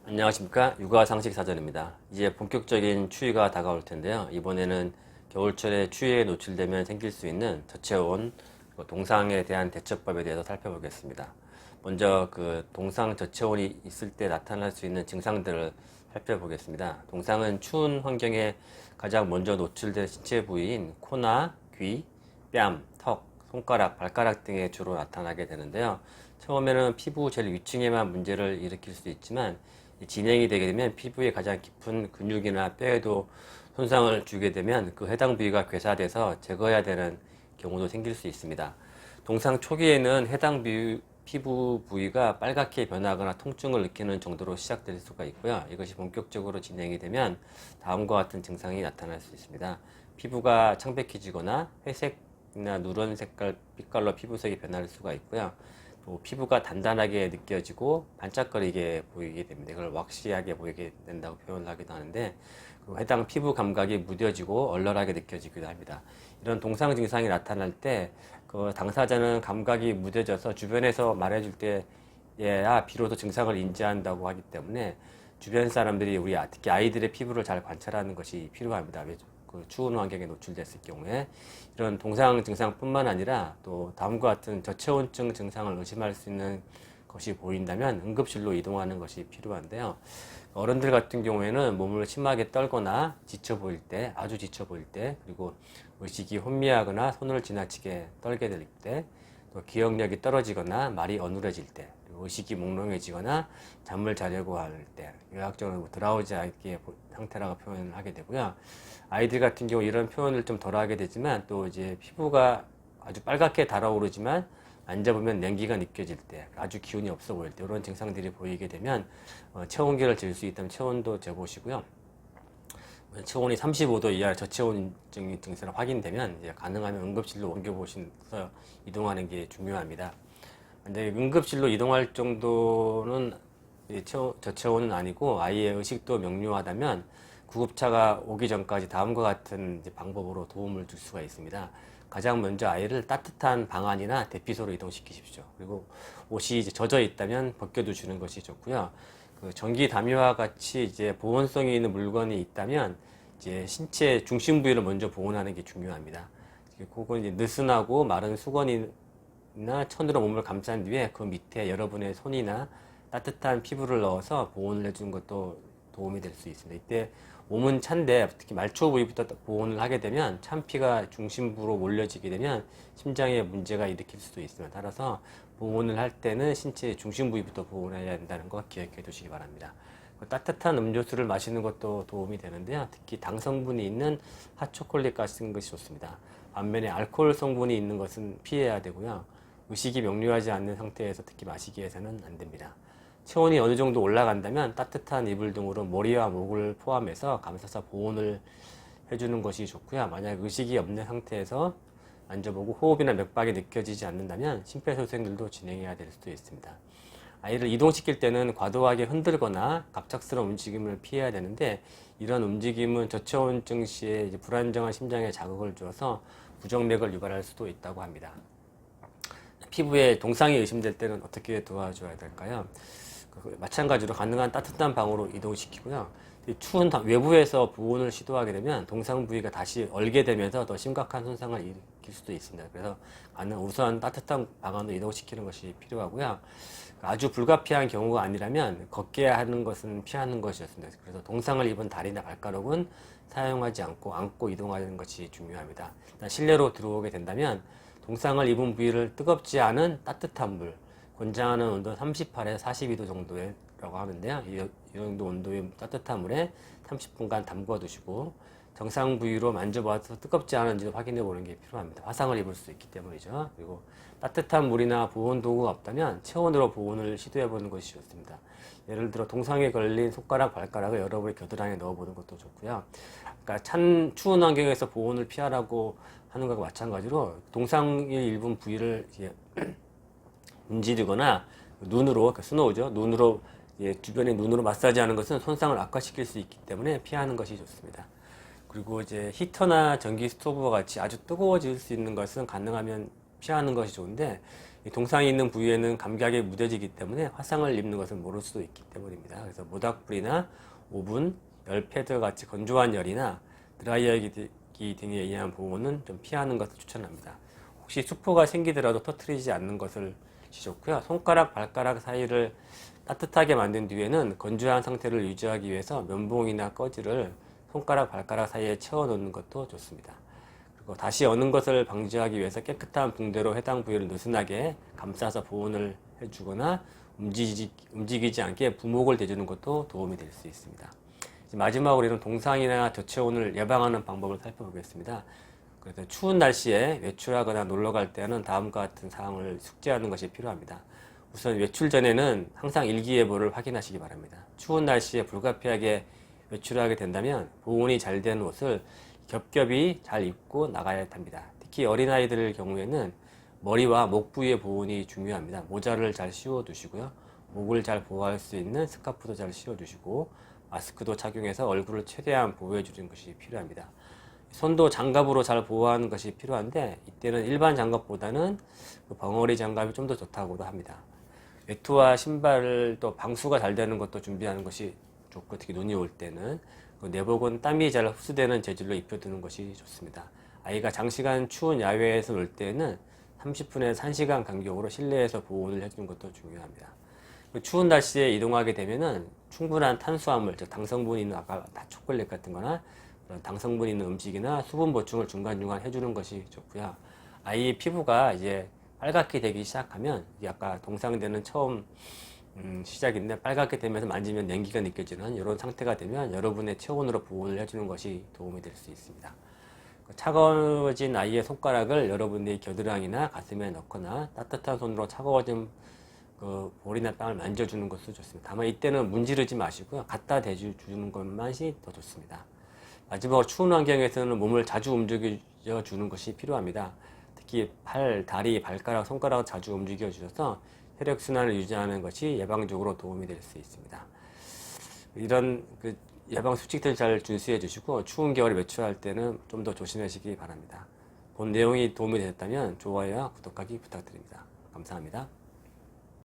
안녕하십니까. 육아상식사전입니다. 이제 본격적인 추위가 다가올 텐데요. 이번에는 겨울철에 추위에 노출되면 생길 수 있는 저체온, 동상에 대한 대처법에 대해서 살펴보겠습니다. 먼저 동상 저체온이 있을 때 나타날 수 있는 증상들을 살펴보겠습니다. 동상은 추운 환경에 가장 먼저 노출된 신체 부위인 코나 귀, 뺨, 턱, 손가락, 발가락 등에 주로 나타나게 되는데요. 처음에는 피부 제일 위층에만 문제를 일으킬 수 있지만 진행이 되게 되면 피부의 가장 깊은 근육이나 뼈에도 손상을 주게 되면 그 해당 부위가 괴사돼서 제거해야 되는 경우도 생길 수 있습니다. 동상 초기에는 해당 피부 부위가 빨갛게 변하거나 통증을 느끼는 정도로 시작될 수가 있고요. 이것이 본격적으로 진행이 되면 다음과 같은 증상이 나타날 수 있습니다. 피부가 창백해지거나 회색이나 누런 색깔, 빛깔로 피부색이 변할 수가 있고요. 또 피부가 단단하게 느껴지고 반짝거리게 보이게 됩니다. 이걸 왁시하게 보이게 된다고 표현을 하기도 하는데, 해당 피부 감각이 무뎌지고 얼얼하게 느껴지기도 합니다. 이런 동상 증상이 나타날 때 당사자는 감각이 무뎌져서 주변에서 말해줄 때야 비로소 증상을 인지한다고 하기 때문에 주변 사람들이 특히 아이들의 피부를 잘 관찰하는 것이 필요합니다. 추운 환경에 노출됐을 경우에 이런 동상 증상뿐만 아니라 또 다음과 같은 저체온증 증상을 의심할 수 있는 것이 보인다면 응급실로 이동하는 것이 필요한데요. 어른들 같은 경우에는 몸을 심하게 떨거나 지쳐 보일 때, 아주 지쳐 보일 때, 그리고 의식이 혼미하거나 손을 지나치게 떨게 될 때, 또 기억력이 떨어지거나 말이 어눌해질 때, 그리고 의식이 몽롱해지거나 잠을 자려고 할 때, 의학적으로 드라우지하게 상태라고 표현을 하게 되고요. 아이들 같은 경우 이런 표현을 좀 덜 하게 되지만 또 이제 피부가 아주 빨갛게 달아오르지만 만져보면 냉기가 느껴질 때, 아주 기운이 없어 보일 때, 이런 증상들이 보이게 되면 체온계를 잴 수 있다면 체온도 재보시고요. 체온이 35도 이하 저체온증이 증세가 확인되면 이제 가능하면 응급실로 옮겨보셔서 이동하는 게 중요합니다. 근데 응급실로 이동할 정도는 저체온은 아니고 아이의 의식도 명료하다면 구급차가 오기 전까지 다음과 같은 방법으로 도움을 줄 수가 있습니다. 가장 먼저 아이를 따뜻한 방 안이나 대피소로 이동시키십시오. 그리고 옷이 젖어 있다면 벗겨두시는 것이 좋고요. 전기 담요와 같이 보온성이 있는 물건이 있다면 신체 중심 부위를 먼저 보온하는 게 중요합니다. 그건 느슨하고 마른 수건이나 천으로 몸을 감싼 뒤에 그 밑에 여러분의 손이나 따뜻한 피부를 넣어서 보온을 해주는 것도 도움이 될 수 있습니다. 이때 몸은 찬데 특히 말초 부위부터 보온을 하게 되면 찬 피가 중심부로 몰려지게 되면 심장에 문제가 일으킬 수도 있습니다. 따라서 보온을 할 때는 신체 중심 부위부터 보온해야 한다는 거 기억해 두시기 바랍니다. 따뜻한 음료수를 마시는 것도 도움이 되는데요. 특히 당 성분이 있는 핫초콜릿 같은 것이 좋습니다. 반면에 알코올 성분이 있는 것은 피해야 되고요. 의식이 명료하지 않는 상태에서 특히 마시기 위해서는 안 됩니다. 체온이 어느 정도 올라간다면 따뜻한 이불 등으로 머리와 목을 포함해서 감싸서 보온을 해주는 것이 좋고요. 만약 의식이 없는 상태에서 만져보고 호흡이나 맥박이 느껴지지 않는다면 심폐소생술도 진행해야 될 수도 있습니다. 아이를 이동시킬 때는 과도하게 흔들거나 갑작스러운 움직임을 피해야 되는데, 이런 움직임은 저체온증 시에 불안정한 심장에 자극을 주어서 부정맥을 유발할 수도 있다고 합니다. 피부에 동상이 의심될 때는 어떻게 도와줘야 될까요? 마찬가지로 가능한 따뜻한 방으로 이동시키고요. 추운 외부에서 보온을 시도하게 되면 동상 부위가 다시 얼게 되면서 더 심각한 손상을 일으킬 수도 있습니다. 그래서 우선 따뜻한 방 안으로 이동시키는 것이 필요하고요. 아주 불가피한 경우가 아니라면 걷게 하는 것은 피하는 것이었습니다. 그래서 동상을 입은 다리나 발가락은 사용하지 않고 안고 이동하는 것이 중요합니다. 실내로 들어오게 된다면 동상을 입은 부위를 뜨겁지 않은 따뜻한 물, 권장하는 온도 38에서 42도 정도라고 하는데요. 이 정도 온도의 따뜻한 물에 30분간 담궈 두시고 정상 부위로 만져봐서 뜨겁지 않은지도 확인해 보는 게 필요합니다. 화상을 입을 수 있기 때문이죠. 그리고 따뜻한 물이나 보온 도구가 없다면 체온으로 보온을 시도해 보는 것이 좋습니다. 예를 들어 동상에 걸린 손가락, 발가락을 여러분의 겨드랑이에 넣어 보는 것도 좋고요. 그러니까 추운 환경에서 보온을 피하라고 하는 것과 마찬가지로 동상의 일부 부위를 문지르거나 눈으로, 스노우죠. 눈으로, 주변에 눈으로 마사지하는 것은 손상을 악화시킬 수 있기 때문에 피하는 것이 좋습니다. 그리고 히터나 전기 스토브와 같이 아주 뜨거워질 수 있는 것은 가능하면 피하는 것이 좋은데, 이 동상이 있는 부위에는 감각이 무뎌지기 때문에 화상을 입는 것을 모를 수도 있기 때문입니다. 그래서 모닥불이나 오븐, 열 패드 같이 건조한 열이나 드라이어기 등에 의한 보온은 좀 피하는 것을 추천합니다. 혹시 수포가 생기더라도 터트리지 않는 것을 좋고요. 손가락, 발가락 사이를 따뜻하게 만든 뒤에는 건조한 상태를 유지하기 위해서 면봉이나 꺼지를 손가락, 발가락 사이에 채워 놓는 것도 좋습니다. 그리고 다시 어는 것을 방지하기 위해서 깨끗한 붕대로 해당 부위를 느슨하게 감싸서 보온을 해주거나 움직이지 않게 부목을 대주는 것도 도움이 될 수 있습니다. 마지막으로 이런 동상이나 저체온을 예방하는 방법을 살펴보겠습니다. 그래서 추운 날씨에 외출하거나 놀러 갈 때는 다음과 같은 사항을 숙지하는 것이 필요합니다. 우선 외출 전에는 항상 일기예보를 확인하시기 바랍니다. 추운 날씨에 불가피하게 외출하게 된다면 보온이 잘 된 옷을 겹겹이 잘 입고 나가야 합니다. 특히 어린아이들 경우에는 머리와 목 부위의 보온이 중요합니다. 모자를 잘 씌워 두시고요. 목을 잘 보호할 수 있는 스카프도 잘 씌워 두시고 마스크도 착용해서 얼굴을 최대한 보호해 주는 것이 필요합니다. 손도 장갑으로 잘 보호하는 것이 필요한데 이때는 일반 장갑보다는 벙어리 장갑이 좀 더 좋다고도 합니다. 외투와 신발을 또 방수가 잘 되는 것도 준비하는 것이 좋고 특히 눈이 올 때는 내복은 땀이 잘 흡수되는 재질로 입혀두는 것이 좋습니다. 아이가 장시간 추운 야외에서 놀 때는 30분에서 1시간 간격으로 실내에서 보온을 해주는 것도 중요합니다. 추운 날씨에 이동하게 되면은 충분한 탄수화물, 즉 당성분이 있는 아까 초콜릿 같은 거나 그런 당성분이 있는 음식이나 수분 보충을 중간중간 해주는 것이 좋고요. 아이의 피부가 이제 빨갛게 되기 시작하면 아까 동상되는 처음 시작인데 빨갛게 되면서 만지면 냉기가 느껴지는 이런 상태가 되면 여러분의 체온으로 보온을 해주는 것이 도움이 될 수 있습니다. 차가워진 아이의 손가락을 여러분의 겨드랑이나 가슴에 넣거나 따뜻한 손으로 차가워진 볼이나 땅을 만져주는 것도 좋습니다. 다만 이때는 문지르지 마시고요. 갖다 대주는 것만이 더 좋습니다. 마지막으로 추운 환경에서는 몸을 자주 움직여 주는 것이 필요합니다. 특히 팔, 다리, 발가락, 손가락을 자주 움직여 주셔서 혈액순환을 유지하는 것이 예방적으로 도움이 될 수 있습니다. 이런 예방 수칙들 잘 준수해 주시고 추운 겨울에 외출할 때는 좀 더 조심하시기 바랍니다. 본 내용이 도움이 되셨다면 좋아요와 구독하기 부탁드립니다. 감사합니다.